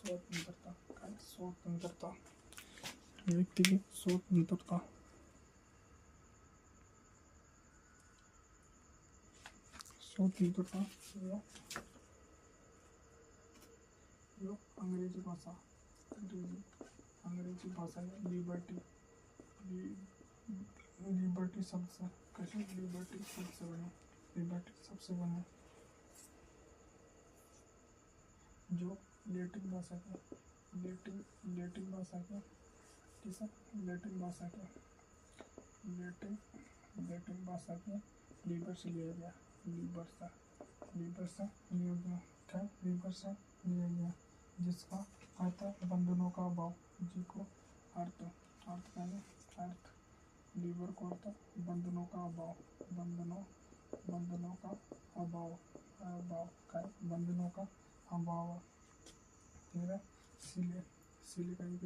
स्वतंत्रता काय स्वतंत्रता व्यक्ति की स्वतंत्रता स्वतंत्रता यो अंग्रेजी भाषा अंग्रेजी भाषा है लिबर्टी लिबर्टी शब्द से कैसे लिबर्टी शब्द से बने लिबर्टी सबसे बने जो लैटिन भाषा के लैटिन भाषा के किस लैटिन भाषा के लैटिन भाषा के लीबर से लिया गया लीबर से लिया गया क्या लीबर से लिया गया जिसका अर्थ बंधनों का अभाव जिसको अर्थ कहने अर्थ लीबर को अर्थ बंधनों का अभाव बंधनों का अभाव का बंधनों का अभाव फिर सिले का ही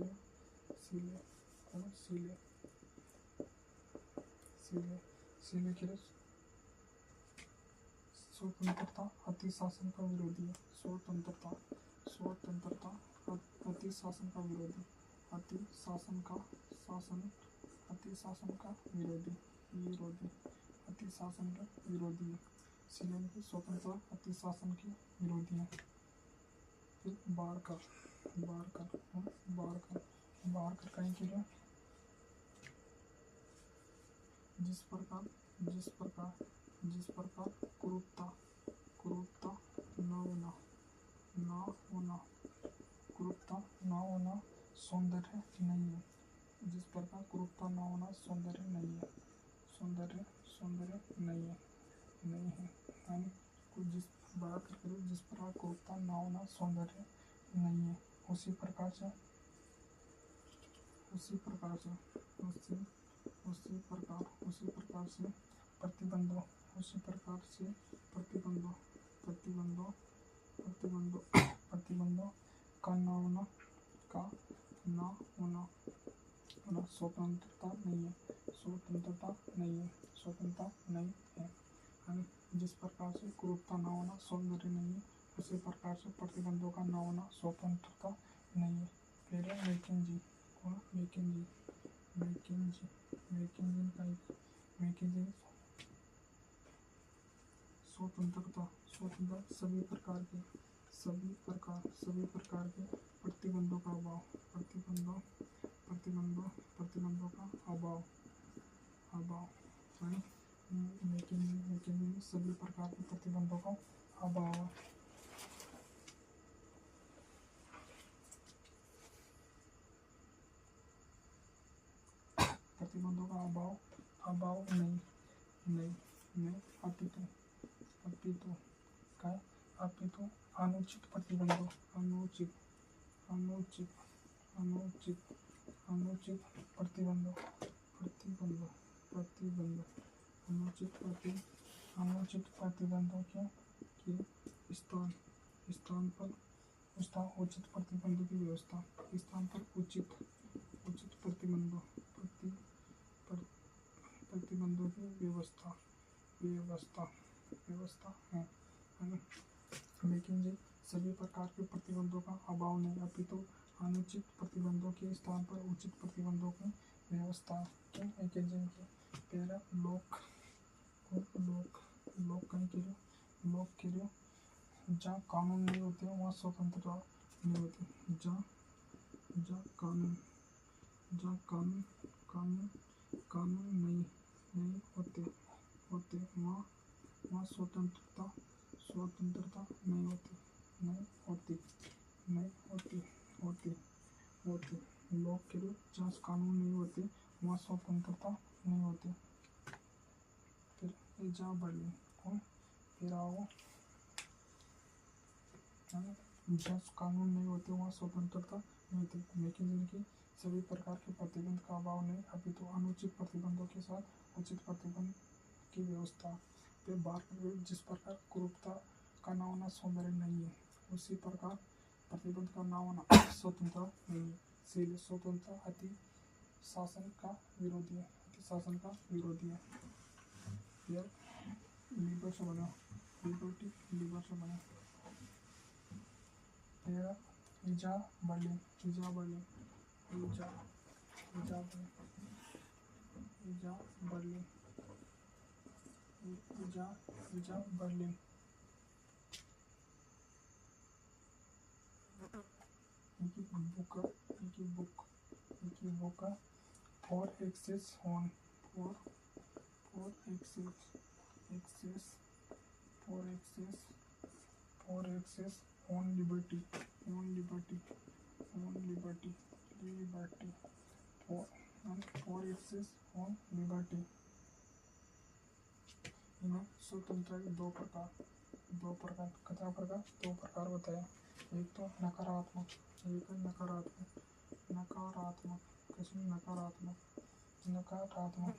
सिले के स्वतंत्रता अति शासन का विरोधी है स्वतंत्रता अति शासन का विरोधी अति शासन का विरोधी अति शासन का विरोधी है सिलेन की स्वतंत्रता अति शासन की विरोधी है फिर बारकर कहीं के लिए जिस प्रकार कुरूपता न होना सौंदर्य नहीं है जिस प्रकार कुरूपता न होना सौंदर्य नहीं है यानी जिस प्रकार कुरूपता न होना सौंदर्य नहीं है उसी प्रकार से प्रतिबंधों का न होना स्वतंत्रता नहीं है यानी जिस प्रकार से कुरूपता न होना सौंदर्य नहीं है उसी प्रकार से प्रतिबंधों का न होना स्वतंत्रता नहीं है फिर मैकेंजी स्वतंत्रता सभी प्रकार के प्रतिबंधों का अभाव मैकेंजी सभी प्रकार के प्रतिबंधों का अभाव है प्रतिबंधों का अभाव नहीं अपितु अनुचित प्रतिबंधों अनुचित प्रतिबंधों के स्थान पर उचित प्रतिबंधों की व्यवस्था स्थान पर उचित प्रतिबंधों की व्यवस्था है लेकिन सभी प्रकार के प्रतिबंधों का अभाव नहीं अपितु अनुचित प्रतिबंधों के स्थान पर उचित प्रतिबंधों की व्यवस्था लोक के लिए जहाँ कानून नहीं होते वहाँ स्वतंत्रता नहीं होती जहाँ कानून नहीं होते वहाँ स्वतंत्रता नहीं होती लोग के लिए जहाँ कानून नहीं होते वहाँ स्वतंत्रता नहीं होती फिर जहाँ बर्लिन कौन फिर आओ जहाँ कानून नहीं होते वहाँ स्वतंत्रता नहीं होती लेकिन की सभी प्रकार के प्रतिबंध का अभाव नहीं अपितु अनुचित प्रतिबंधों के साथ उचित प्रतिबंध की व्यवस्था पे बार जिस प्रकार कुरूपता का न होना सौंदर्य नहीं है उसी प्रकार प्रतिबंध का न होना स्वतंत्रता नहीं है इसलिए स्वतंत्रता अति शासन का विरोधी है फिर लीबर से बना लिबर्टी लीबर से बना फिर Isaiah Berlin, Isaiah Berlin, Isaiah Isaiah Berlin, Isaiah Berlin, Isaiah Isaiah Berlin. इनकी बुक, इनकी बुक, इनकी book 4 essays on 4 4 essays essays 4 essays 4 essays on liberty, on liberty, on liberty, liberty 4 essays on liberty. इन्हें स्वतंत्र के दो प्रकार कितना प्रकार, दो प्रकार बताया। एक तो नकारात्मक, एक नकारात्मक, नकारात्मक किसमें नकारात्मक, नकारात्मक,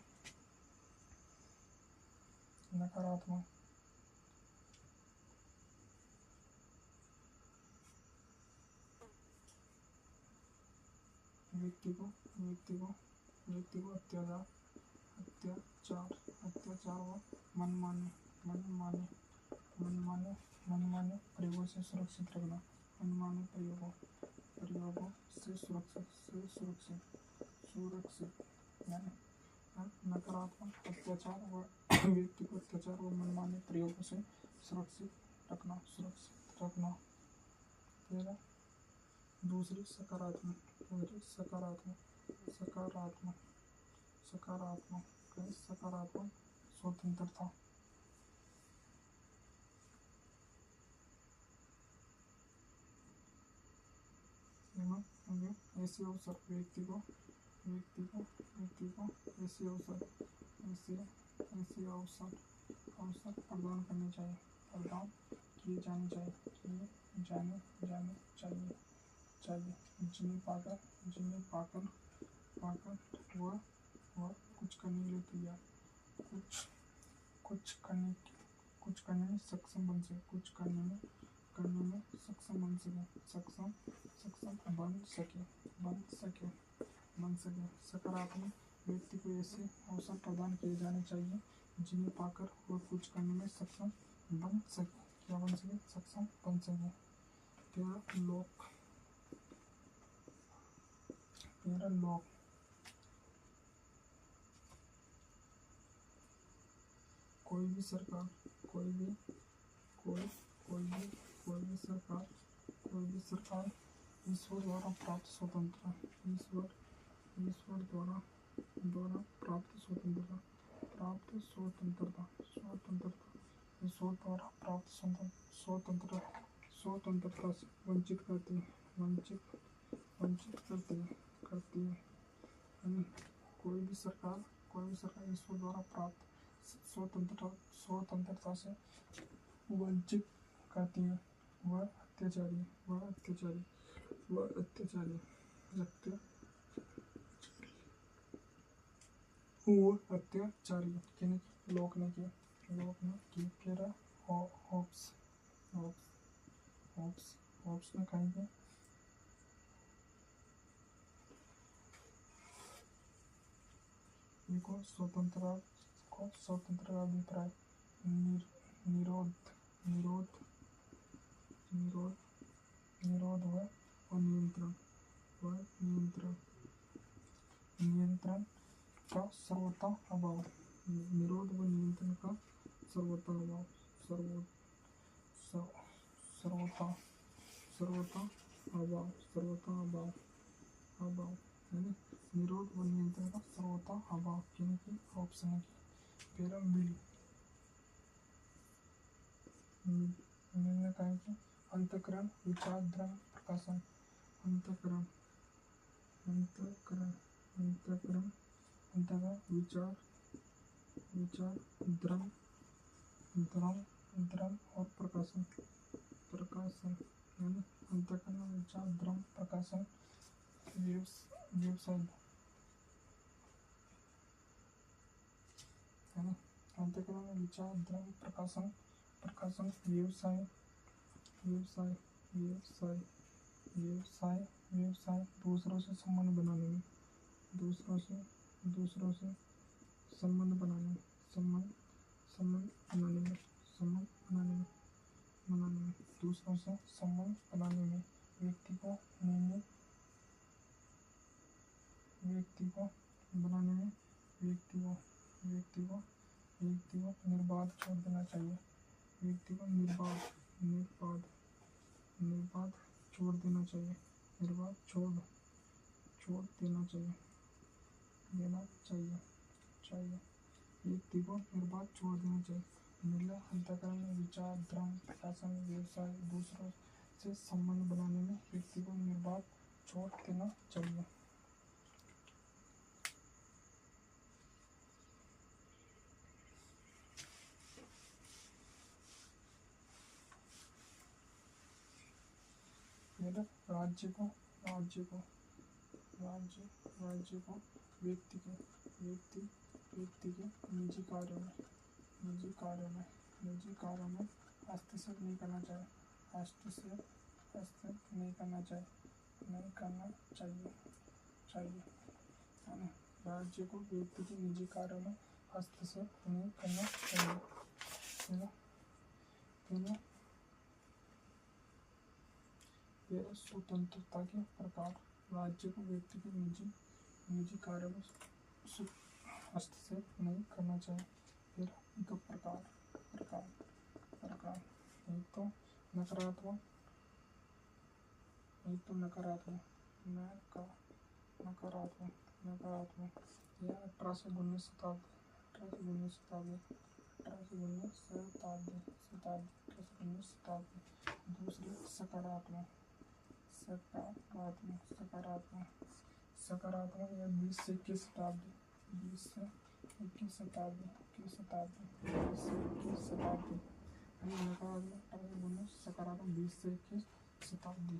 नकारात्मक व्यक्ति को व्यक्ति को व्यक्ति को अत्याचार अत्याचार अत्याचार व मनमाने मनमाने मनमाने मनमाने प्रयोगों से सुरक्षित रखना, मनमाने प्रयोगों से सुरक्षित सुरक्षित यानी नकारात्मक अत्याचार व व्यक्ति को अत्याचार व मनमाने प्रयोगों से सुरक्षित रखना, सुरक्षित रखना। फिर दूसरी सकारात्मक, दूसरी सकारात्मक, सकारात्मक, सकारात्मक सकारात्मक स्वतंत्रता। ऐसे अवसर व्यक्ति को ऐसे अवसर ऐसे अवसर प्रदान करने चाहिए, प्रदान किए जाने चाहिए, किए जाने चाहिए जिन्हें पाकर वह कुछ करने के लिए तैयार, कुछ करने में सक्षम बन सके, कुछ करने में सक्षम बन सके। सकारात्मक व्यक्ति को ऐसे अवसर प्रदान किए जाने चाहिए जिन्हें पाकर वह कुछ करने में सक्षम बन सके। क्या बन सके, सक्षम बन सके। पैरालॉग, पैरालॉग कोई भी सरकार ईश्वर द्वारा प्राप्त स्वतंत्रता, ईश्वर द्वारा प्राप्त स्वतंत्रता ईश्वर द्वारा प्राप्त स्वतंत्रता से वंचित करती है। कोई भी सरकार ईश्वर द्वारा प्राप्त स्वतंत्रता से वंचित करती है। वह अत्याचारी लोक ने की फिर होप्स ने कहेंगे इनको स्वतंत्र अभिप्राय निरोध व नियंत्रण का सर्वथा अभाव, निरोध व नियंत्रण का सर्वथा अभाव, सर्वथा अभाव यानी निरोध व नियंत्रण का सर्वथा अभाव की ऑप्शन है। फिर मिल कि अंतःकरण विचार द्रव्य प्रकाशन, अंतःकरण विचार द्रव्य और प्रकाशन यानी अंतःकरण विचार द्रव्य प्रकाशन व्यवसाय यानी अंतःकरण विचार द्रव्य प्रकाशन व्यवसाय दूसरों से संबंध बनाने में, दूसरों से संबंध बनाने में, दूसरों से संबंध बनाने में व्यक्ति को निर्णय व्यक्ति को बनाने में व्यक्ति को निर्बाध छोड़ देना चाहिए। व्यक्ति को निर्बाध छोड़ देना चाहिए। निर्बाध छोड़ देना चाहिए। व्यक्ति को निर्बाध छोड़ देना चाहिए। निर्णय अंतःकरण विचार धर्म शासन व्यवसाय दूसरों से संबंध बनाने में व्यक्ति को निर्बाध छोड़ देना चाहिए। राज्य को व्यक्ति के निजी कार्यों में हस्तक्षेप नहीं करना चाहिए। राज्य को व्यक्ति के निजी कार्यों में हस्तक्षेप नहीं करना चाहिए। स्वतंत्रता के प्रकार। राज्य को व्यक्ति के निजी कार्यों में हस्तक्षेप नहीं करना चाहिए। फिर इनका प्रकार एक तो नकारात्मक यह 1819 शताब्दी। दूसरी सकारात्मक यह 20 से 21 शताब्दी। नकारात्मक सकारात्मक 20 से 21 शताब्दी।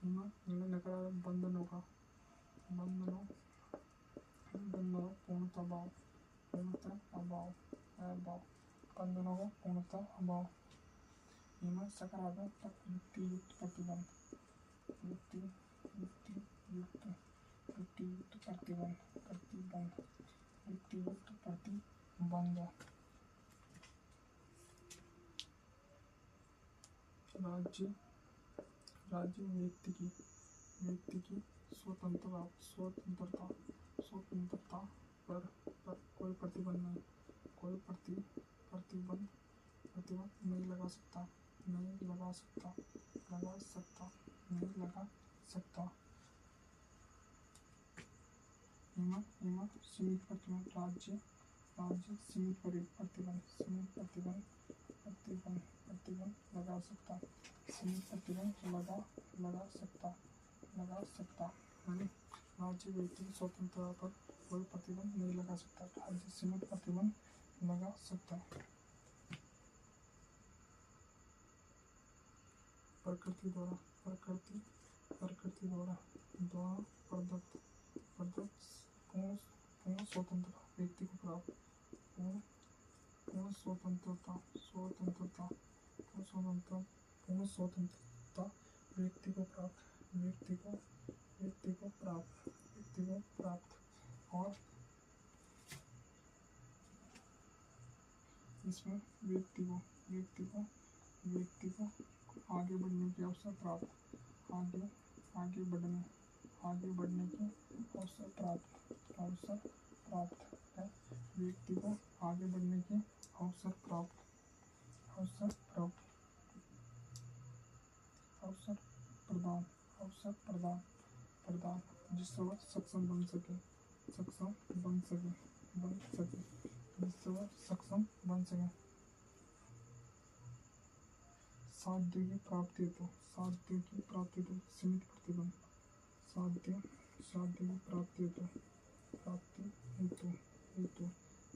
नकारात्मक बंधनों का पूर्णतः अभाव। सकारात्मक युक्तियुक्त प्रतिबंध। राज्य व्यक्ति की स्वतंत्रता पर कोई प्रतिबंध नहीं लगा सकता। सीमित प्रतिबंध। राज्य सीमित प्रतिबंध लगा सकता। राज्य व्यक्ति की स्वतंत्रता पर कोई प्रतिबंध नहीं लगा सकता। राज्य सीमित प्रतिबंध लगा सकता। प्रकृति द्वारा प्रदत्त पूर्ण स्वतंत्रता व्यक्ति को प्राप्त। पूर्ण स्वतंत्रता व्यक्ति को प्राप्त। और इसमें व्यक्ति को आगे बढ़ने की अवसर प्राप्त। आगे बढ़ने की अवसर प्राप्त है। व्यक्ति को आगे बढ़ने की अवसर प्रदान जिससे वह सक्षम बन सके। साध्य की प्राप्ति हेतु सीमित प्रतिबंध। साध्य की प्राप्ति हेतु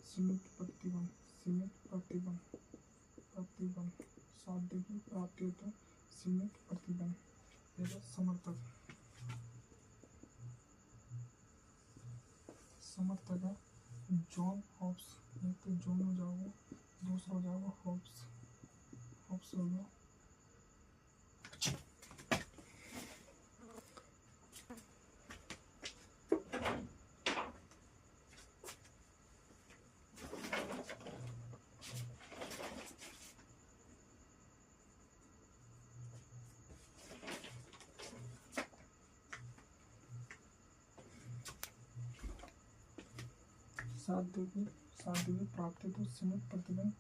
सीमित प्रतिबंध। साध्य की प्राप्ति हेतु सीमित प्रतिबंध। समर्थक है जॉन हॉब्स। एक तो जॉन हो जाओगे, दूसरा हो जाओगे हॉब्स हो गया। साध्य की प्राप्ति हेतु सीमित प्रतिबंध,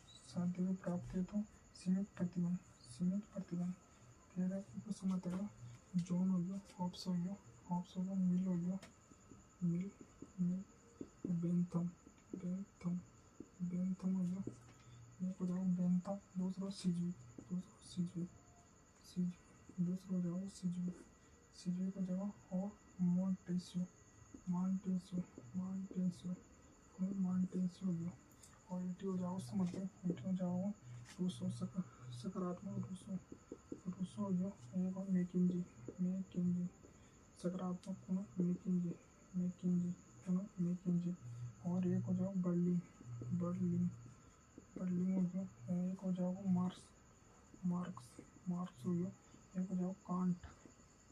साध्य की प्राप्ति हेतु सीमित प्रतिबंध, सीमित प्रतिबंध। फिर इसको समझते जोन हो गया, ऑप्स हो गया, ऑप्स हो गया, मिल हो गया, मिल मिल, बेंथम बेंथम बेंथम हो गया, एक हो जाएगा बेंथम, दूसरा सिजवी, दूसरा सिजवी सिजवी, दूसरा हो जाएगा सिजवी, सिजवी को जगह और मॉन्टेस्यू मॉन्टेस्यू मॉन्टेस्यू और मॉन्टेस्यू हो गया। और ईटी हो जाओ समझते ईटी हो जाओ रूसो सकारात्मक रूसो रूसो हो गया, एक और मैकिंजी मैकिंजी सकारात्मक पुनः मैकिंजी मैकिंजी पुनः मैकिंजी। और एक हो जाओ बर्लिन बर्लिन बर्लिन हो गया, एक हो जाओ मार्क्स मार्क्स मार्क्स हो गया, एक हो जाओ कांट,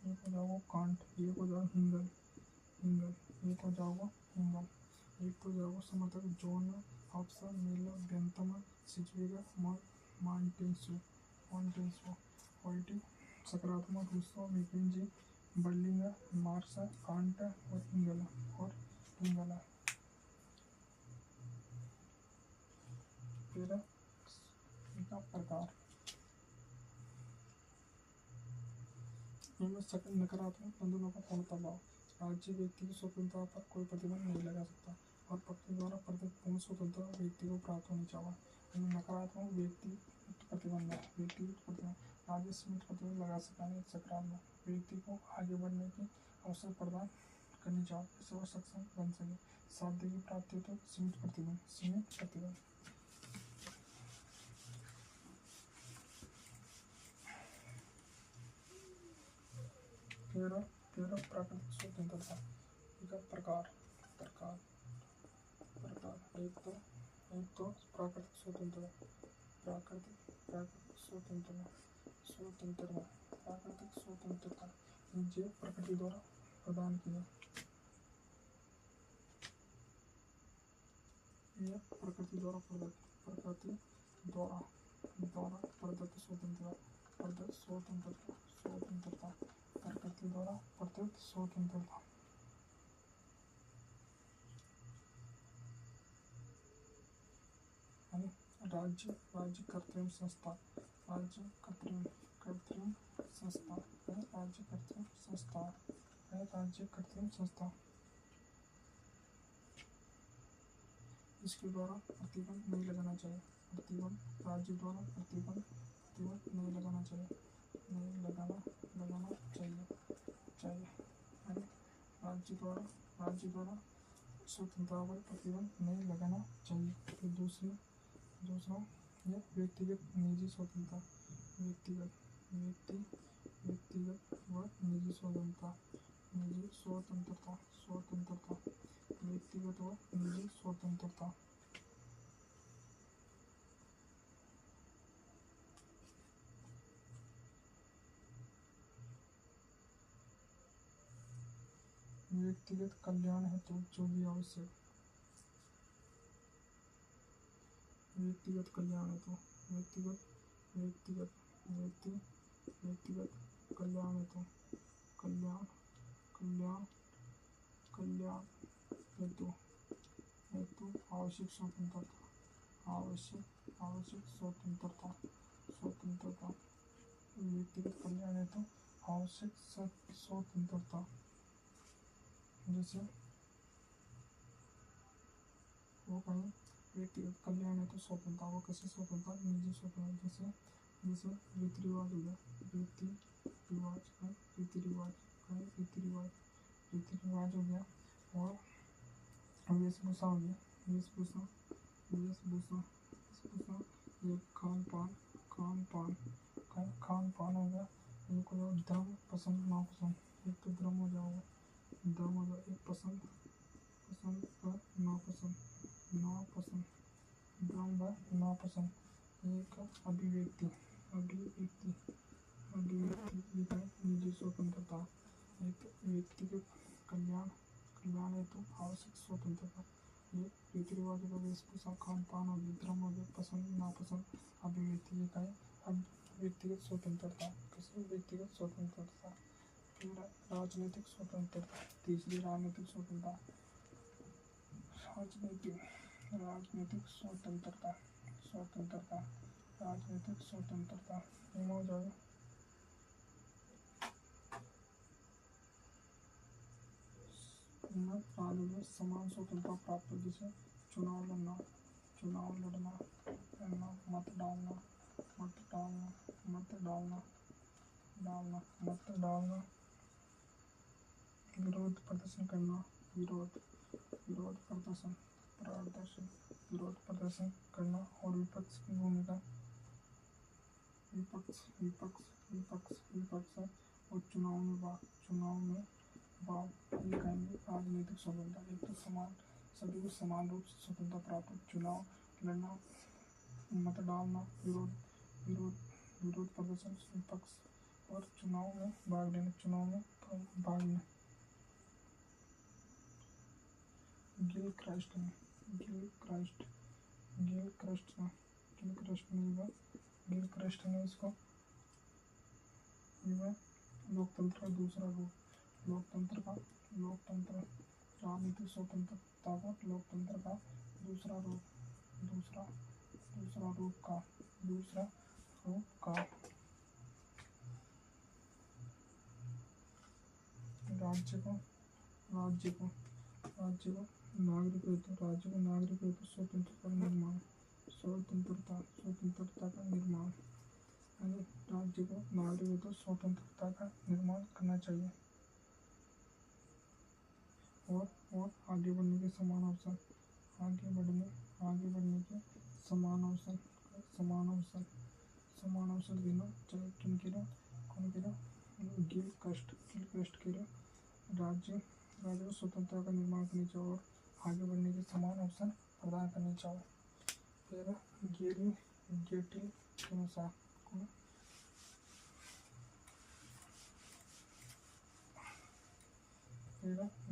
एक हो जाओ कांट, एक हो जाओ हिंगल हिंगल, एक हो जाओ हिंगल, एक तो जाओ समर्थक जोन ऑप्शन मिल बेंथम सिचुएगा मॉन्टेस्यू मॉन्टेस्यू। क्वालिटी सकारात्मक रूसो मैकिंजी बर्लिंगर मार्क्स कांट और हिंगल और हिंगल। फिर इनका प्रकार इनमें सकल नकारात्मक बंधनों का पूर्णता भाव, राज्य व्यक्ति की स्वतंत्रता पर कोई प्रतिबंध नहीं लगा सकता और पक्ष द्वारा प्रदत्त पूर्ण स्वतंत्रता व्यक्ति को प्राप्त होनी चाहिए। नकारात्मक व्यक्ति प्रतिबंध, व्यक्तिगत प्रतिबंध राज्य सीमित प्रतिबंध लगा सकता है। सकारात्मक व्यक्ति को आगे बढ़ने की अवसर प्रदान करनी चाहिए, इसे वो सक्षम बन सके। साध्य की प्राप्ति तो सीमित प्रतिबंध, सीमित प्रतिबंध। तेरह प्राकृतिक स्वतंत्रता का प्रकार प्रकार प्रकार। एक तो प्राकृतिक स्वतंत्रता प्राकृतिक प्राकृतिक स्वतंत्रता स्वतंत्रता प्राकृतिक स्वतंत्रता जो प्रकृति द्वारा प्रदान किया, यह प्रकृति द्वारा प्रदत्त स्वतंत्रता प्रदत्त स्वतंत्रता स्वतंत्रता प्रकृति द्वारा प्रदत्त स्वतंत्रता। राज्य राज्य कृत्रिम संस्था राज्य कृत्रिम कृत्रिम संस्था राज्य कृत्रिम संस्था राज्य कृत्रिम संस्था। इसके द्वारा प्रतिबंध नहीं लगाना चाहिए, प्रतिबंध राज्य द्वारा प्रतिबंध प्रतिबंध नहीं लगाना चाहिए, नहीं लगाना चाहिए राज्य द्वारा स्वतंत्रता पर प्रतिबंध नहीं लगाना चाहिए। फिर दूसरा यह व्यक्तिगत निजी स्वतंत्रता व्यक्तिगत व निजी स्वतंत्रता स्वतंत्रता व्यक्तिगत व निजी स्वतंत्रता। व्यक्तिगत कल्याण हेतु जो भी आवश्यक व्यक्तिगत कल्याण हेतु व्यक्तिगत कल्याण हेतु कल्याण हेतु आवश्यक स्वतंत्रता व्यक्तिगत कल्याण हेतु आवश्यक स्वतंत्रता। जैसे वो कहीं व्यक्तिगत कल्याण हेतु स्वतंत्रता, वो कैसे स्वतंत्रता निजी स्वतंत्रता। जैसे रीति रिवाज हो गया, रीति रिवाज हो गया। और वेशभूषा हो गया, वेशभूषा ये खान पान हो गया। एक हो जाओ धर्म पसंद नापसंद, एक तो धर्म हो जाओगा धर्म हो जाओ, एक पसंद व नापसंद धर्म व नापसंद। एक अभिव्यक्ति निजी स्वतंत्रता। एक व्यक्तिगत कल्याण हेतु आवश्यक स्वतंत्रता। ये रीति रिवाज का वेशभूषा खान पान हो गया, धर्म हो गया, पसंद नापसंद, अभिव्यक्ति का व्यक्तिगत स्वतंत्रता। किसी व्यक्तिगत स्वतंत्रता। फिर राजनीतिक स्वतंत्रता, तीसरी राजनीतिक स्वतंत्रता। राजनीतिक राजनीतिक स्वतंत्रता स्वतंत्रता राजनीतिक स्वतंत्रता हो जाएगा। राज्य में समान स्वतंत्रता प्राप्त, जिसे चुनाव लड़ना लड़ना मत डालना विरोध प्रदर्शन करना विरोध प्रदर्शन करना और विपक्ष की भूमिका विपक्ष और चुनाव में भाग ये कहेंगे राजनीतिक स्वतंत्रता। एक तो समान सभी को समान रूप से स्वतंत्रता प्राप्त, चुनाव लड़ना, मत डालना, विरोध प्रदर्शन, विपक्ष और चुनाव में भाग लेना। गिलक्रास्ट ने इसको लोकतंत्र का दूसरा रूप, राजनीतिक स्वतंत्रता को लोकतंत्र का दूसरा रूप का राज्य को नागरिक हेतु स्वतंत्रता का निर्माण यानी राज्य को नागरिक हेतु स्वतंत्रता का निर्माण करना चाहिए और आगे बढ़ने के समान अवसर देना चाहिए। कौन के लिए? गिलक्रास्ट के लिए राज्य को स्वतंत्रता का निर्माण करनी चाहिए और आगे बढ़ने के समान अवसर प्रदान करने चाहिए। फिर गेटिल के अनुसार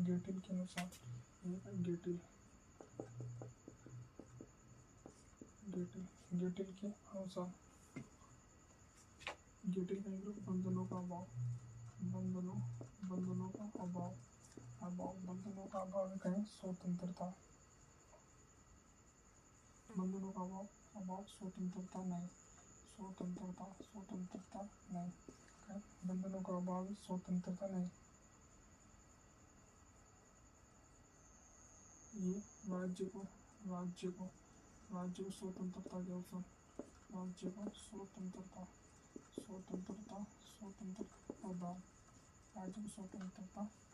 गेटिल के अनुसार बंधनों का अभाव कहें स्वतंत्रता, बंधनों का अभाव स्वतंत्रता नहीं, बंधनों का अभाव स्वतंत्रता नहीं। ये राज्य को स्वतंत्रता के अवसर, स्वतंत्रता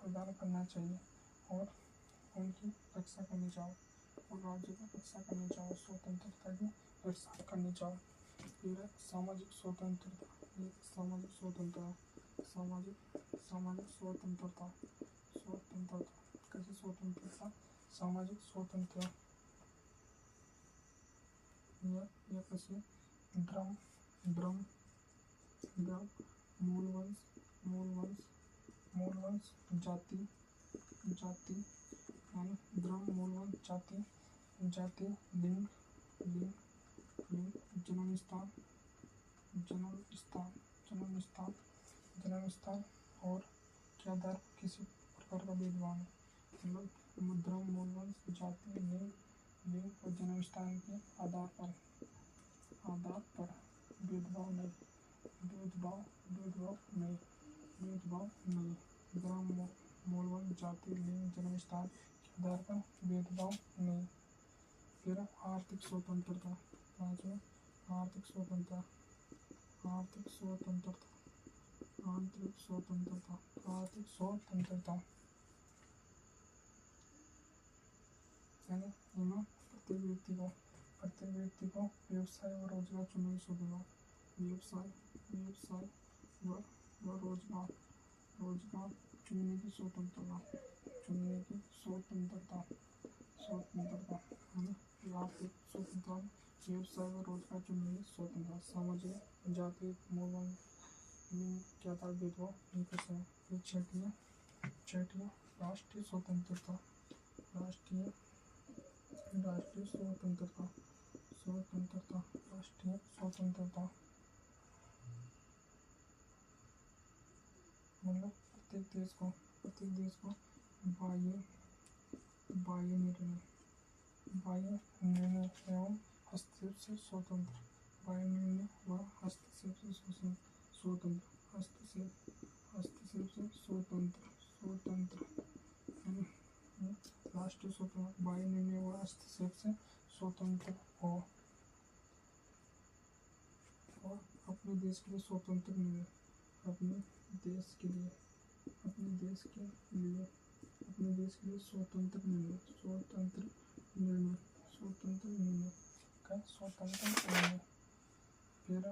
प्रदान करना चाहिए और उनकी रक्षा करनी चाहिए और राज्य को रक्षा करनी चाहिए, स्वतंत्रता की रक्षा करनी चाहिए। फिर सामाजिक स्वतंत्रता, कैसे स्वतंत्रता? सामाजिक स्वतंत्रता यह कैसे? धर्म, मूलवंश, जाति यानी धर्म, मूलवंश, जाति, लिंग, जन्म स्थान और के आधार पर किसी प्रकार का भेदभाव नहीं, मतलब धर्म, मूलवंश, जाति, लिंग और जन्म स्थान के आधार पर भेदभाव नहीं। धर्म, मूलवंश, जाति, लिंग, जन्म स्थान के आधार पर भेदभाव नहीं। फिर आर्थिक स्वतंत्रता, आर्थिक स्वतंत्रता यानी प्रत्येक व्यक्ति को व्यवसाय व रोजगार चुनने की स्वतंत्रता, व्यवसाय व रोजगार चुनने की स्वतंत्रता आर्थिक स्वतंत्रता, व्यवसाय व रोजगार चुनने की स्वतंत्रता, सामाजिक, जाति, मूलवंश, लिंग के आधार भेदभाव नहीं कर सकते। छठिया राष्ट्रीय स्वतंत्रता, राष्ट्रीय स्वतंत्रता मतलब प्रत्येक देश को बाह्य निर्णय बाह्य निर्णय एवं हस्तक्षेप से स्वतंत्र, बाह्य निर्णय व हस्तक्षेप से स्वतंत्र, हस्तक्षेप से स्वतंत्र, राष्ट्रीय स्वतंत्र, बाह्य निर्णय व हस्तक्षेप से स्वतंत्र हो और अपने देश के लिए स्वतंत्र निर्णय, अपने देश के लिए स्वतंत्र निर्णय का स्वतंत्र निर्णय। फिर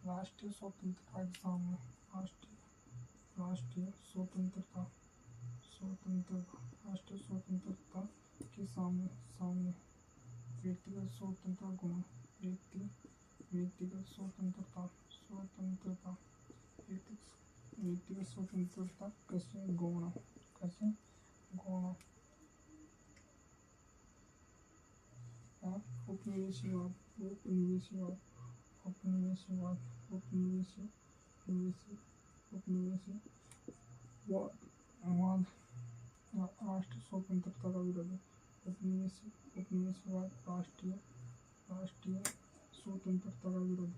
राष्ट्रीय स्वतंत्रता के सामने राष्ट्रीय स्वतंत्रता के सामने व्यक्तिगत स्वतंत्रता गुण, व्यक्तिगत स्वतंत्रता कसे गौण उपनिवेशवाद राष्ट्रीय स्वतंत्रता का विरोध, उपनिवेशवाद राष्ट्रीय स्वतंत्रता का विरोध,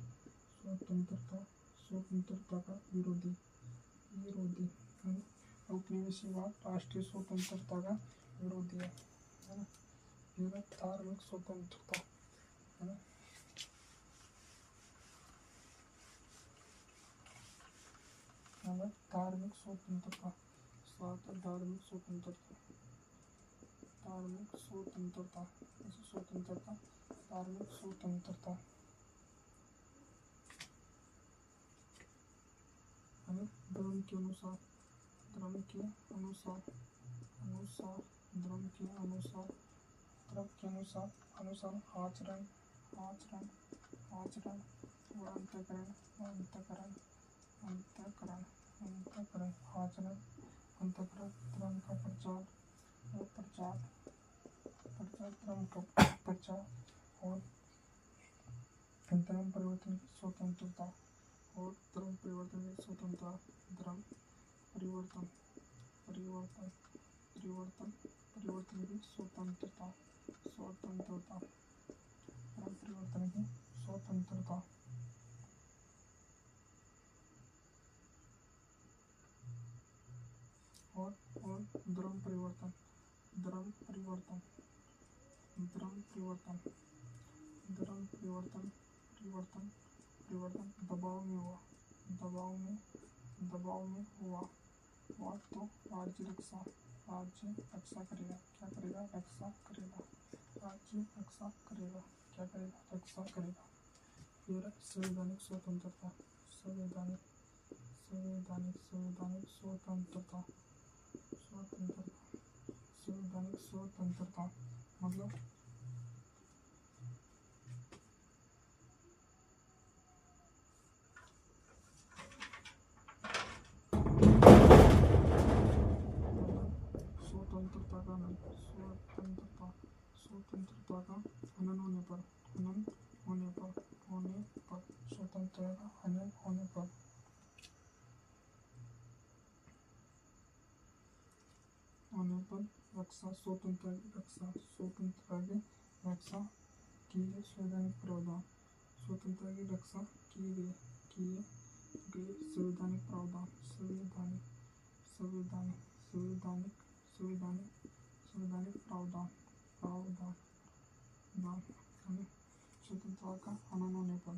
स्वतंत्रता का विरोधी उपनिवेशवाद राष्ट्रीय स्वतंत्रता का विरोधी है ना। फिर धार्मिक स्वतंत्रता है ना, धार्मिक स्वतंत्रता, धार्मिक स्वतंत्रता, धार्मिक स्वतंत्रता, धार्मिक स्वतंत्रता धर्म के अनुसार आचरण व अंतःकरण आचरण, धर्म का प्रचार और धर्म परिवर्तन की स्वतंत्रता धर्म परिवर्तन की स्वतंत्रता, धर्म परिवर्तन की स्वतंत्रता, धर्म परिवर्तन की स्वतंत्रता। और धर्म परिवर्तन दबाव में हुआ तो राज्य रक्षा करेगा, क्या करेगा, रक्षा करेगा। फिर संवैधानिक स्वतंत्रता, संवैधानिक स्वतंत्रता मतलब स्वतंत्रता का हनन होने पर स्वतंत्रता का हनन होने पर रक्षा, स्वतंत्रता की रक्षा की गई संवैधानिक प्रावधान, स्वतंत्रता की रक्षा किए गए संवैधानिक प्रावधान, संवैधानिक प्रावधान स्वतंत्रता का हनन होने पर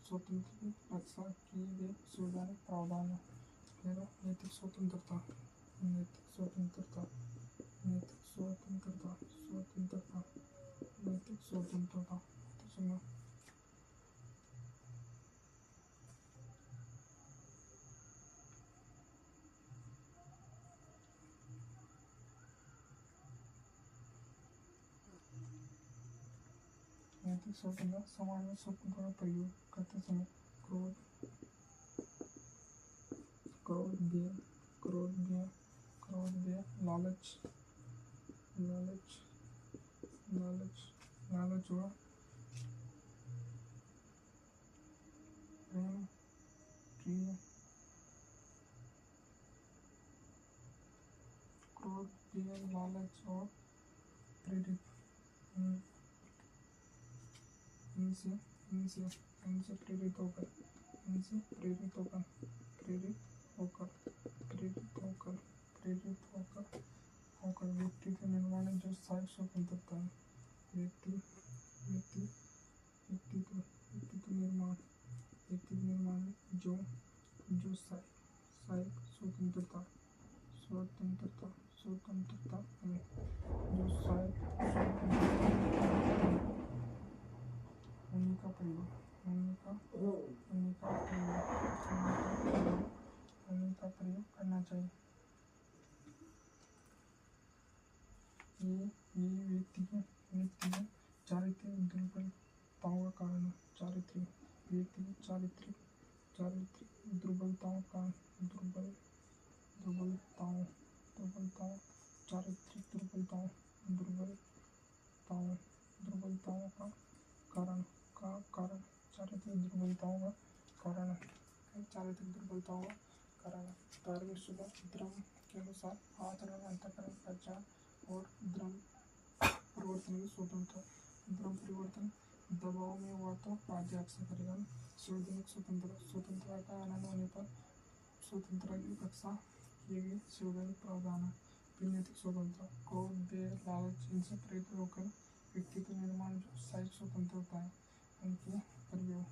स्वतंत्रता की रक्षा किए गए संवैधानिक प्रावधान है। फिर नैतिक स्वतंत्रता, समाज में स्वतंत्रता का प्रयोग करते समय क्रोध, भय, लालच व प्रेम, क्रोध, भय, लालच और प्रेरित इनसे इनसे इनसे प्रेरित होकर इनसे प्रेरित होकर प्रेरित होकर प्रेरित होकर प्रेरित होकर होकर व्यक्ति के निर्माण जो साइक स्वतंत्रता है व्यक्ति व्यक्ति व्यक्तित्व निर्माण जो जो साइक स्वतंत्रता स्वतंत्रता स्वतंत्रता है जो साइक स्वतंत्रता उन्हीं का प्रयोग करना चाहिए। ये व्यक्ति के चारित्रिक दुर्बलताओं का कारण है। व्यक्ति की चारित्रिक दुर्बलताओं का चारित्रिक दुर्बलताओं का कारण चारित्रिक दुर्बलताओं का कारण है। चारित्रिक दुर्बलताओं का कारण धार्मिक सुबह धर्म के अनुसार आचरण अंतःकरण पहचान और धर्म परिवर्तन की स्वतंत्रता। धर्म परिवर्तन दबाव में हुआ तो राज्य अक्सर करेगा। सार्वजनिक स्वतंत्रता का आनंद होने पर स्वतंत्रता की रक्षा की गई सार्वजनिक प्रावधान है। नैतिक स्वतंत्रता क्रोध देह लालच इनसे प्रेरित होकर व्यक्तित्व निर्माण जो साइक स्वतंत्रता है उनका प्रयोग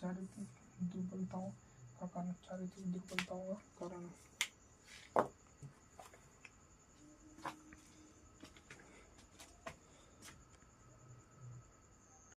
चारित्रिक दुर्बलताओं का कारण चारित्रिक दुर्बलताओं का